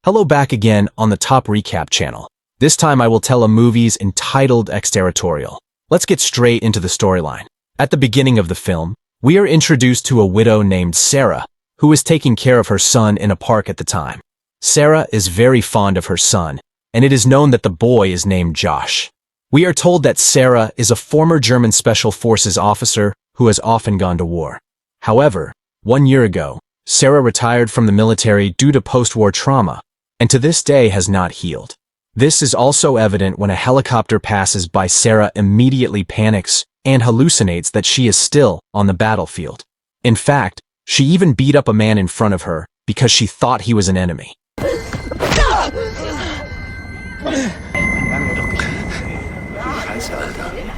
Hello back again on the Top Recap channel. This time I will tell a movie's entitled Exterritorial. Let's get straight into the storyline. At the beginning of the film, we are introduced to a widow named Sarah, who is taking care of her son in a park at the time. Sarah is very fond of her son, and it is known that the boy is named Josh. We are told that Sarah is a former German Special Forces officer who has often gone to war. However, 1 year ago, Sarah retired from the military due to post-war trauma, and to this day has not healed. This is also evident when a helicopter passes by. Sarah immediately panics and hallucinates that she is still on the battlefield. In fact, she even beat up a man in front of her because she thought he was an enemy.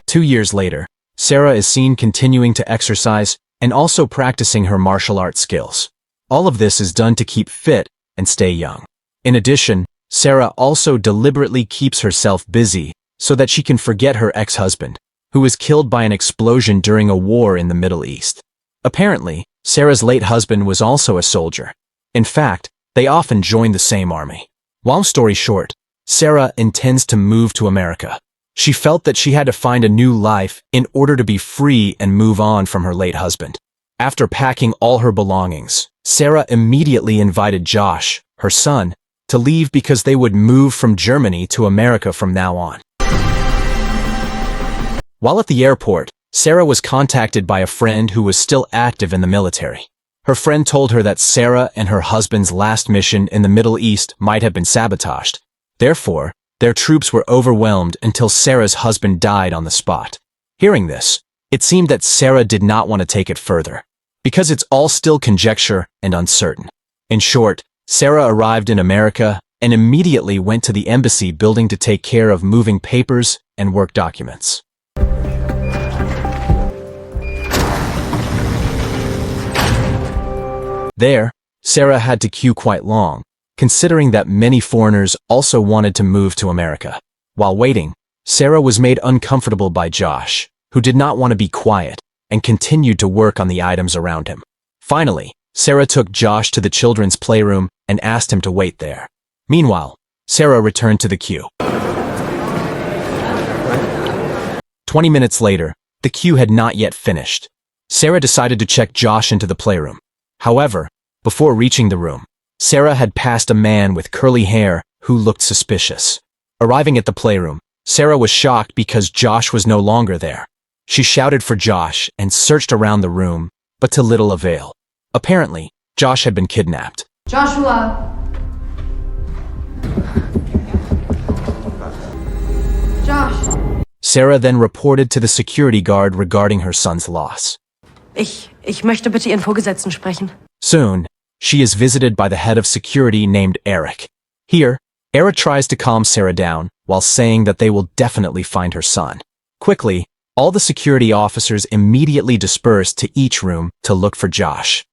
2 years later, Sarah is seen continuing to exercise and also practicing her martial arts skills. All of this is done to keep fit and stay young. In addition, Sarah also deliberately keeps herself busy so that she can forget her ex-husband, who was killed by an explosion during a war in the Middle East. Apparently, Sarah's late husband was also a soldier. In fact, they often joined the same army. Long story short, Sarah intends to move to America. She felt that she had to find a new life in order to be free and move on from her late husband. After packing all her belongings, Sarah immediately invited Josh, her son, to leave because they would move from Germany to America from now on. While at the airport, Sarah was contacted by a friend who was still active in the military. Her friend told her that Sarah and her husband's last mission in the Middle East might have been sabotaged. Therefore, their troops were overwhelmed until Sarah's husband died on the spot. Hearing this, it seemed that Sarah did not want to take it further, because it's all still conjecture and uncertain. In short, Sarah arrived in America and immediately went to the embassy building to take care of moving papers and work documents. There, Sarah had to queue quite long, considering that many foreigners also wanted to move to America. While waiting, Sarah was made uncomfortable by Josh, who did not want to be quiet and continued to work on the items around him. Finally, Sarah took Josh to the children's playroom and asked him to wait there. Meanwhile, Sarah returned to the queue. 20 minutes later, the queue had not yet finished. Sarah decided to check Josh into the playroom. However, before reaching the room, Sarah had passed a man with curly hair who looked suspicious. Arriving at the playroom, Sarah was shocked because Josh was no longer there. She shouted for Josh and searched around the room, but to little avail. Apparently, Josh had been kidnapped. Joshua! Josh! Sarah then reported to the security guard regarding her son's loss. Ich möchte bitte Ihren Vorgesetzten sprechen. Soon, she is visited by the head of security named Eric. Here, Eric tries to calm Sarah down while saying that they will definitely find her son. Quickly, all the security officers immediately dispersed to each room to look for Josh.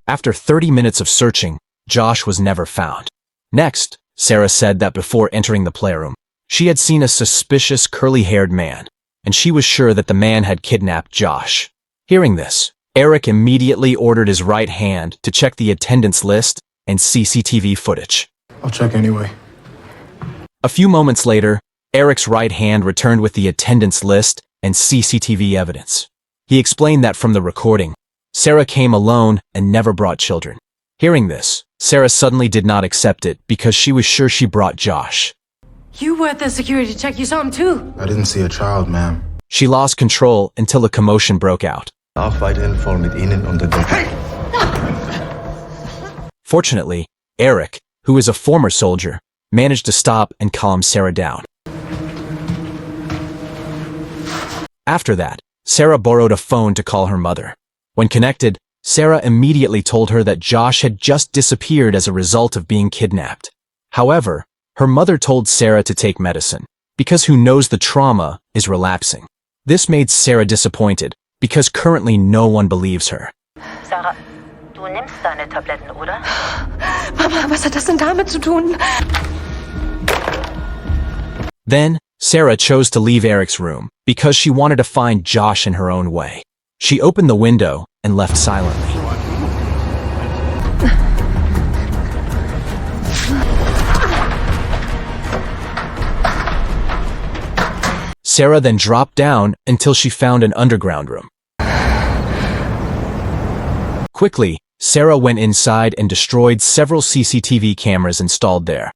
After 30 minutes of searching, Josh was never found. Next, Sarah said that before entering the playroom, she had seen a suspicious curly-haired man, and she was sure that the man had kidnapped Josh. Hearing this, Eric immediately ordered his right hand to check the attendance list and CCTV footage. I'll check anyway. A few moments later, Eric's right hand returned with the attendance list and CCTV evidence. He explained that from the recording, Sarah came alone and never brought children. Hearing this, Sarah suddenly did not accept it because she was sure she brought Josh. You were at the security check. You saw him too. I didn't see a child, ma'am. She lost control until a commotion broke out. Auch weiterhin voll mit Ihnen unter der... Fortunately, Eric, who is a former soldier, managed to stop and calm Sarah down. After that, Sarah borrowed a phone to call her mother. When connected, Sarah immediately told her that Josh had just disappeared as a result of being kidnapped. However, her mother told Sarah to take medicine, because who knows the trauma is relapsing. This made Sarah disappointed, because currently no one believes her. Sarah, du nimmst deine Tabletten, oder? Mama, was hat das denn damit zu tun? Then, Sarah chose to leave Eric's room because she wanted to find Josh in her own way. She opened the window and left silently. Sarah then dropped down until she found an underground room. Quickly, Sarah went inside and destroyed several CCTV cameras installed there.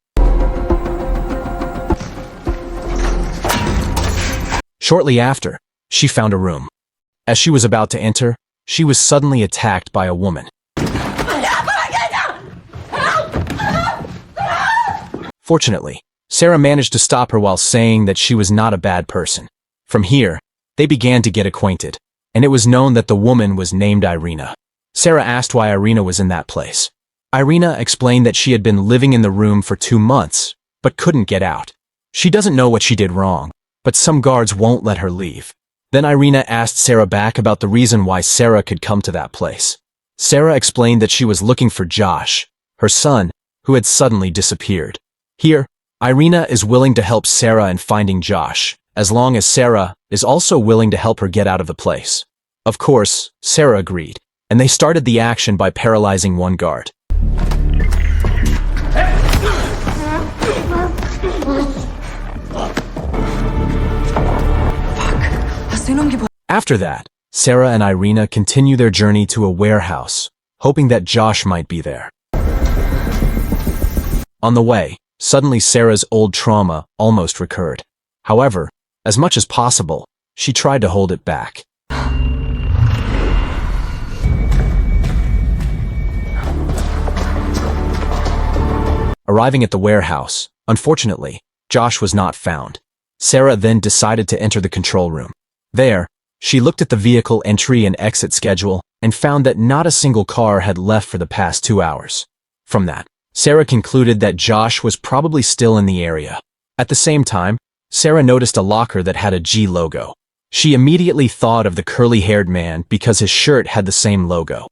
Shortly after, she found a room. As she was about to enter, she was suddenly attacked by a woman. Fortunately, Sarah managed to stop her while saying that she was not a bad person. From here, they began to get acquainted, and it was known that the woman was named Irina. Sarah asked why Irina was in that place. Irina explained that she had been living in the room for 2 months, but couldn't get out. She doesn't know what she did wrong, but some guards won't let her leave. Then Irina asked Sarah back about the reason why Sarah could come to that place. Sarah explained that she was looking for Josh, her son, who had suddenly disappeared. Here, Irina is willing to help Sarah in finding Josh, as long as Sarah is also willing to help her get out of the place. Of course, Sarah agreed, and they started the action by paralyzing one guard. After that, Sarah and Irina continue their journey to a warehouse, hoping that Josh might be there. On the way, suddenly Sarah's old trauma almost recurred. However, as much as possible, she tried to hold it back. Arriving at the warehouse, unfortunately, Josh was not found. Sarah then decided to enter the control room. There, she looked at the vehicle entry and exit schedule and found that not a single car had left for the past 2 hours. From that, Sarah concluded that Josh was probably still in the area. At the same time, Sarah noticed a locker that had a G logo. She immediately thought of the curly-haired man because his shirt had the same logo.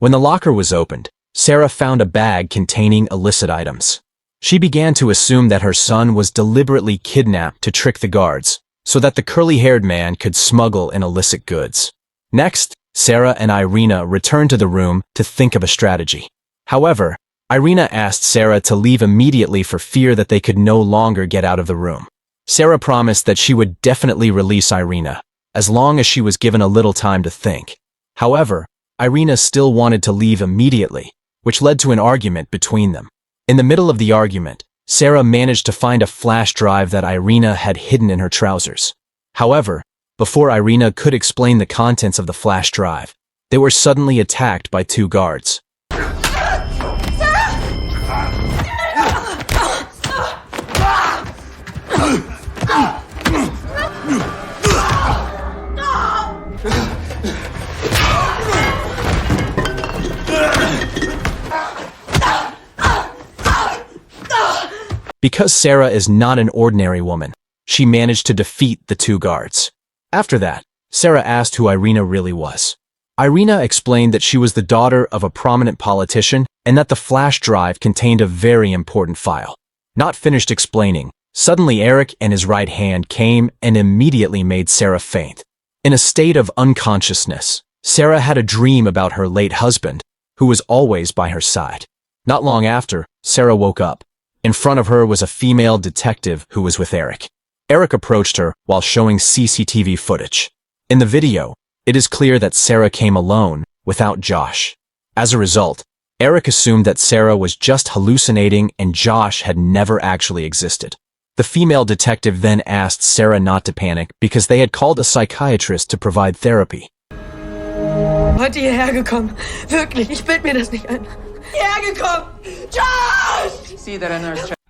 When the locker was opened, Sarah found a bag containing illicit items. She began to assume that her son was deliberately kidnapped to trick the guards, so that the curly-haired man could smuggle in illicit goods. Next, Sarah and Irina returned to the room to think of a strategy. However, Irina asked Sarah to leave immediately for fear that they could no longer get out of the room. Sarah promised that she would definitely release Irina, as long as she was given a little time to think. However, Irina still wanted to leave immediately, which led to an argument between them. In the middle of the argument, Sarah managed to find a flash drive that Irina had hidden in her trousers. However, before Irina could explain the contents of the flash drive, they were suddenly attacked by 2 guards. Because Sarah is not an ordinary woman, she managed to defeat the 2 guards. After that, Sarah asked who Irina really was. Irina explained that she was the daughter of a prominent politician and that the flash drive contained a very important file. Not finished explaining, suddenly Eric and his right hand came and immediately made Sarah faint. In a state of unconsciousness, Sarah had a dream about her late husband, who was always by her side. Not long after, Sarah woke up. In front of her was a female detective who was with Eric. Eric approached her while showing CCTV footage. In the video, it is clear that Sarah came alone, without Josh. As a result, Eric assumed that Sarah was just hallucinating and Josh had never actually existed. The female detective then asked Sarah not to panic because they had called a psychiatrist to provide therapy. Heute hierher gekommen. Wirklich, ich bild mir das nicht ein. Hierher gekommen! Josh!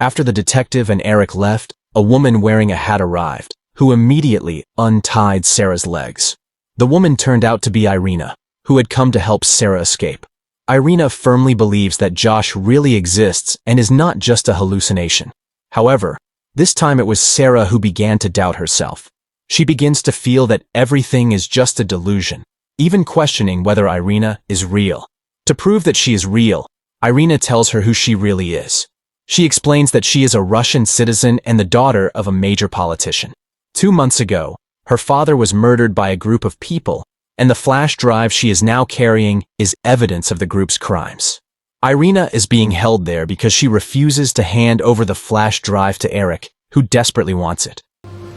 After the detective and Eric left, a woman wearing a hat arrived, who immediately untied Sarah's legs. The woman turned out to be Irina, who had come to help Sarah escape. Irina firmly believes that Josh really exists and is not just a hallucination. However, this time it was Sarah who began to doubt herself. She begins to feel that everything is just a delusion, even questioning whether Irina is real. To prove that she is real, Irina tells her who she really is. She explains that she is a Russian citizen and the daughter of a major politician. 2 months ago, her father was murdered by a group of people, and the flash drive she is now carrying is evidence of the group's crimes. Irina is being held there because she refuses to hand over the flash drive to Eric, who desperately wants it.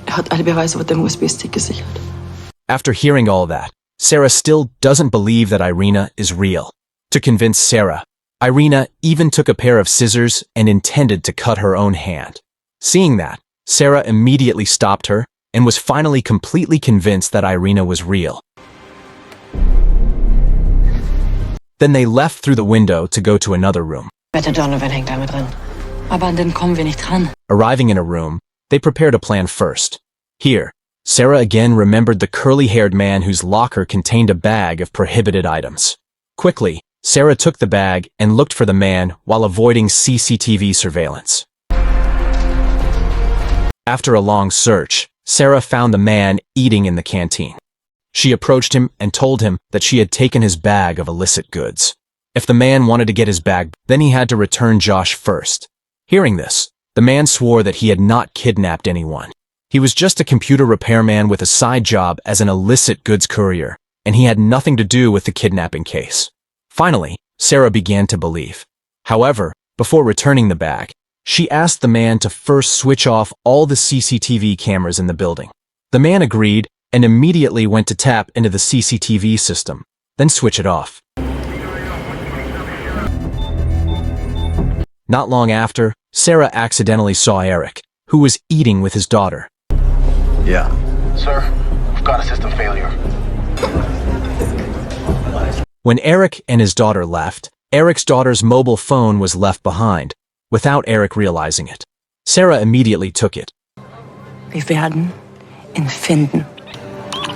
Hat alle Beweise mit dem USB-Stick gesichert. After hearing all that, Sarah still doesn't believe that Irina is real. To convince Sarah, Irina even took a pair of scissors and intended to cut her own hand. Seeing that, Sarah immediately stopped her and was finally completely convinced that Irina was real. Then they left through the window to go to another room. Wette Donovan hängt da mit drin. Aber an den kommen wir nicht dran. Arriving in a room, they prepared a plan first. Here, Sarah again remembered the curly-haired man whose locker contained a bag of prohibited items. Quickly, Sarah took the bag and looked for the man while avoiding CCTV surveillance. After a long search, Sarah found the man eating in the canteen. She approached him and told him that she had taken his bag of illicit goods. If the man wanted to get his bag, then he had to return Josh first. Hearing this, the man swore that he had not kidnapped anyone. He was just a computer repairman with a side job as an illicit goods courier, and he had nothing to do with the kidnapping case. Finally, Sarah began to believe. However, before returning the bag, she asked the man to first switch off all the CCTV cameras in the building. The man agreed and immediately went to tap into the CCTV system, then switch it off. Not long after, Sarah accidentally saw Eric, who was eating with his daughter. Yeah. Sir, we've got a system failure. When Eric and his daughter left, Eric's daughter's mobile phone was left behind, without Eric realizing it. Sarah immediately took it. Wir werden ihn finden.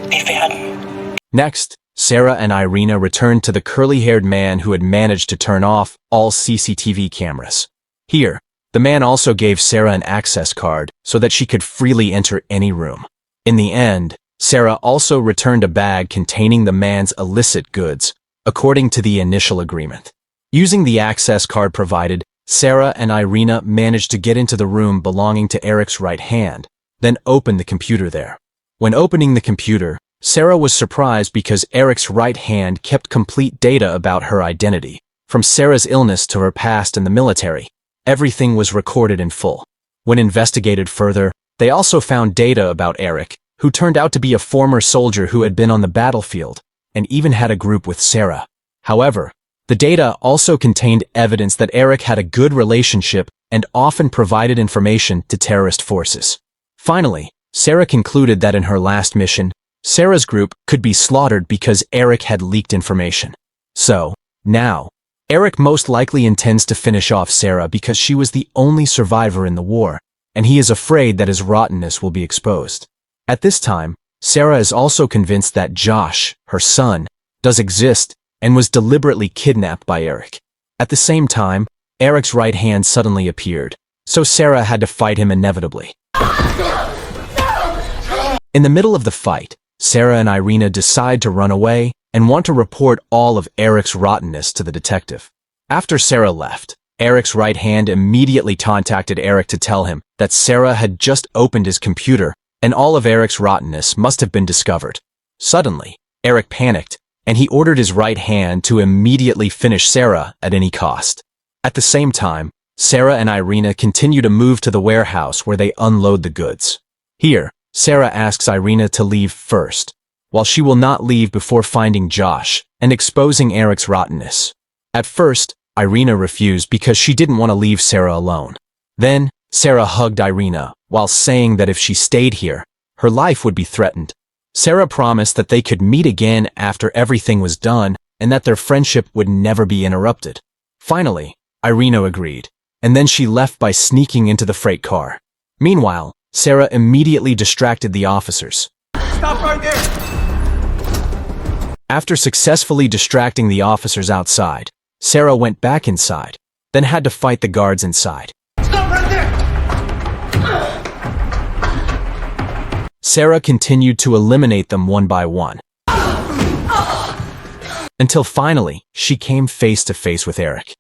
Wir werden. Next, Sarah and Irina returned to the curly-haired man who had managed to turn off all CCTV cameras. Here, the man also gave Sarah an access card so that she could freely enter any room. In the end, Sarah also returned a bag containing the man's illicit goods, according to the initial agreement. Using the access card provided, Sarah and Irina managed to get into the room belonging to Eric's right hand, then opened the computer there. When opening the computer, Sarah was surprised because Eric's right hand kept complete data about her identity, from Sarah's illness to her past in the military. Everything was recorded in full. When investigated further, they also found data about Eric, who turned out to be a former soldier who had been on the battlefield, and even had a group with Sarah. However, the data also contained evidence that Eric had a good relationship and often provided information to terrorist forces. Finally, Sarah concluded that in her last mission, Sarah's group could be slaughtered because Eric had leaked information. So, now, Eric most likely intends to finish off Sarah because she was the only survivor in the war, and he is afraid that his rottenness will be exposed. At this time, Sarah is also convinced that Josh, her son, does exist and was deliberately kidnapped by Eric. At the same time, Eric's right hand suddenly appeared, so Sarah had to fight him inevitably. In the middle of the fight, Sarah and Irina decide to run away and want to report all of Eric's rottenness to the detective. After Sarah left, Eric's right hand immediately contacted Eric to tell him that Sarah had just opened his computer and all of Eric's rottenness must have been discovered. Suddenly, Eric panicked and he ordered his right hand to immediately finish Sarah at any cost. At the same time, Sarah and Irina continue to move to the warehouse where they unload the goods. Here, Sarah asks Irina to leave first, while she will not leave before finding Josh and exposing Eric's rottenness. At first, Irina refused because she didn't want to leave Sarah alone. Then, Sarah hugged Irina while saying that if she stayed here, her life would be threatened. Sarah promised that they could meet again after everything was done and that their friendship would never be interrupted. Finally, Irina agreed, and then she left by sneaking into the freight car. Meanwhile, Sarah immediately distracted the officers. Stop right there! After successfully distracting the officers outside, Sarah went back inside, then had to fight the guards inside. Stop right there! Sarah continued to eliminate them one by one, until finally she came face to face with Eric.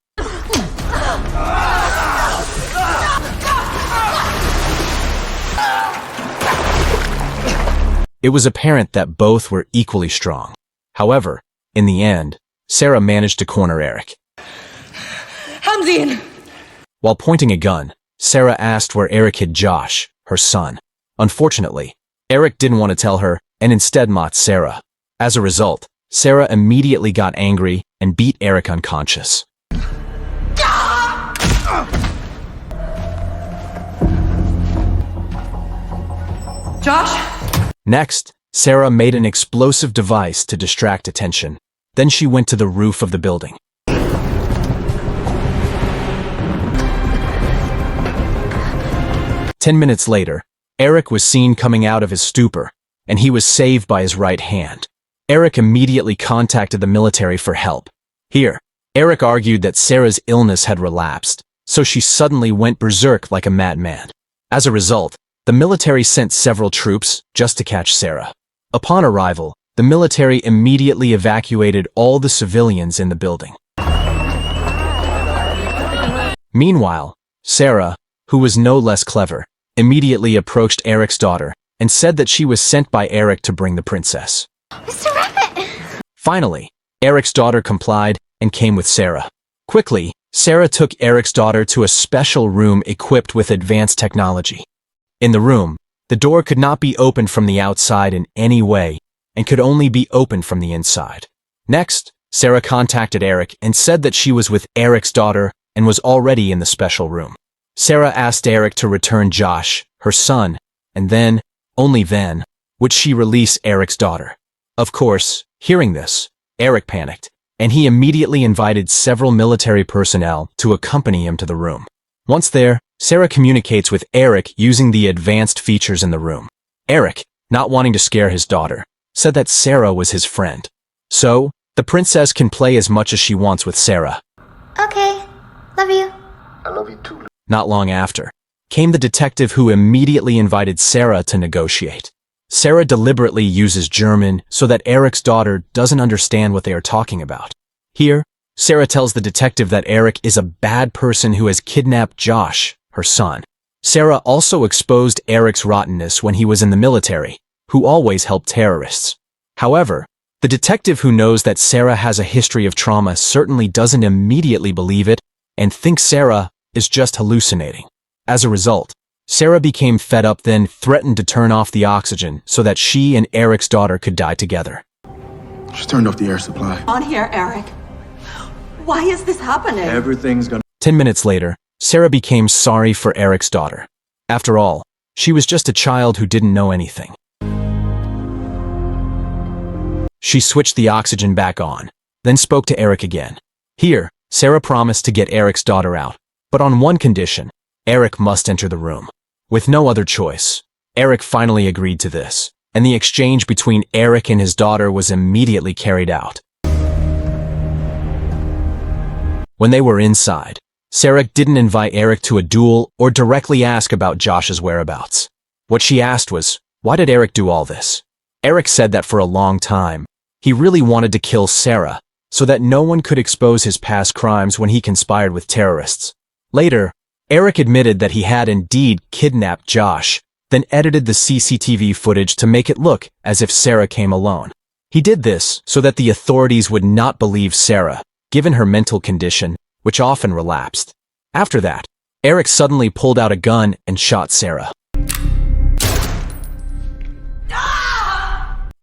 It was apparent that both were equally strong. However, in the end, Sarah managed to corner Eric. Haben Sie ihn! While pointing a gun, Sarah asked where Eric hid Josh, her son. Unfortunately, Eric didn't want to tell her and instead mocked Sarah. As a result, Sarah immediately got angry and beat Eric unconscious. Josh? Next, Sarah made an explosive device to distract attention. Then she went to the roof of the building. Ten minutes later, Eric was seen coming out of his stupor, and he was saved by his right hand. Eric immediately contacted the military for help. Here, Eric argued that Sarah's illness had relapsed, so she suddenly went berserk like a madman. As a result, the military sent several troops just to catch Sarah. Upon arrival, the military immediately evacuated all the civilians in the building. Meanwhile, Sarah, who was no less clever, immediately approached Eric's daughter and said that she was sent by Eric to bring the princess. Mr. Rabbit! Finally, Eric's daughter complied and came with Sarah. Quickly, Sarah took Eric's daughter to a special room equipped with advanced technology. In the room, the door could not be opened from the outside in any way and could only be opened from the inside. Next, Sarah contacted Eric and said that she was with Eric's daughter and was already in the special room. Sarah asked Eric to return Josh, her son, and then, only then, would she release Eric's daughter. Of course, hearing this, Eric panicked, and he immediately invited several military personnel to accompany him to the room. Once there, Sarah communicates with Eric using the advanced features in the room. Eric, not wanting to scare his daughter, said that Sarah was his friend. So, the princess can play as much as she wants with Sarah. Okay, love you. I love you too. Not long after, came the detective who immediately invited Sarah to negotiate. Sarah deliberately uses German so that Eric's daughter doesn't understand what they are talking about. Here, Sarah tells the detective that Eric is a bad person who has kidnapped Josh, her son. Sarah also exposed Eric's rottenness when he was in the military, who always helped terrorists. However, the detective who knows that Sarah has a history of trauma certainly doesn't immediately believe it and thinks Sarah is just hallucinating. As a result, Sarah became fed up, then threatened to turn off the oxygen so that she and Eric's daughter could die together. She turned off the air supply. On here, Eric. Why is this happening? Everything's gonna... 10 minutes later, Sarah became sorry for Eric's daughter. After all, she was just a child who didn't know anything. She switched the oxygen back on, then spoke to Eric again. Here, Sarah promised to get Eric's daughter out, but on one condition: Eric must enter the room. With no other choice, Eric finally agreed to this, and the exchange between Eric and his daughter was immediately carried out. When they were inside, Sarah didn't invite Eric to a duel or directly ask about Josh's whereabouts. What she asked was, why did Eric do all this? Eric said that for a long time, he really wanted to kill Sarah so that no one could expose his past crimes when he conspired with terrorists. Later, Eric admitted that he had indeed kidnapped Josh, then edited the CCTV footage to make it look as if Sarah came alone. He did this so that the authorities would not believe Sarah, given her mental condition, which often relapsed. After that, Eric suddenly pulled out a gun and shot Sarah.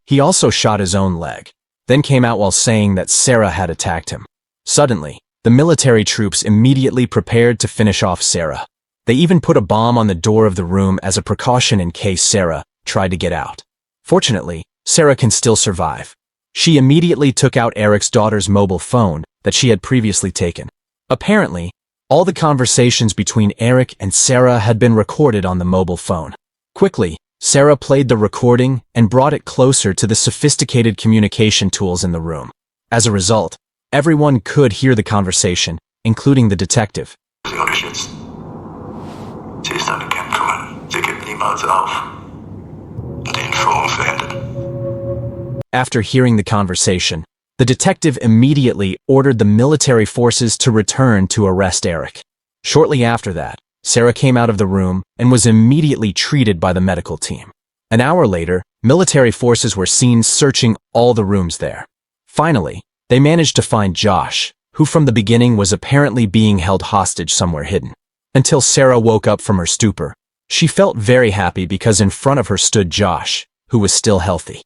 He also shot his own leg, then came out while saying that Sarah had attacked him. Suddenly, the military troops immediately prepared to finish off Sarah. They even put a bomb on the door of the room as a precaution in case Sarah tried to get out. Fortunately, Sarah can still survive. She immediately took out Eric's daughter's mobile phone that she had previously taken. Apparently, all the conversations between Eric and Sarah had been recorded on the mobile phone. Quickly, Sarah played the recording and brought it closer to the sophisticated communication tools in the room. As a result, everyone could hear the conversation, including the detective. Sie geschützt. Sie ist eine Kämpferin. Sie gibt niemals auf. Die Entführung ist beendet. After hearing the conversation, the detective immediately ordered the military forces to return to arrest Eric. Shortly after that, Sarah came out of the room and was immediately treated by the medical team. An hour later, military forces were seen searching all the rooms there. Finally, they managed to find Josh, who from the beginning was apparently being held hostage somewhere hidden. Until Sarah woke up from her stupor. She felt very happy because in front of her stood Josh, who was still healthy.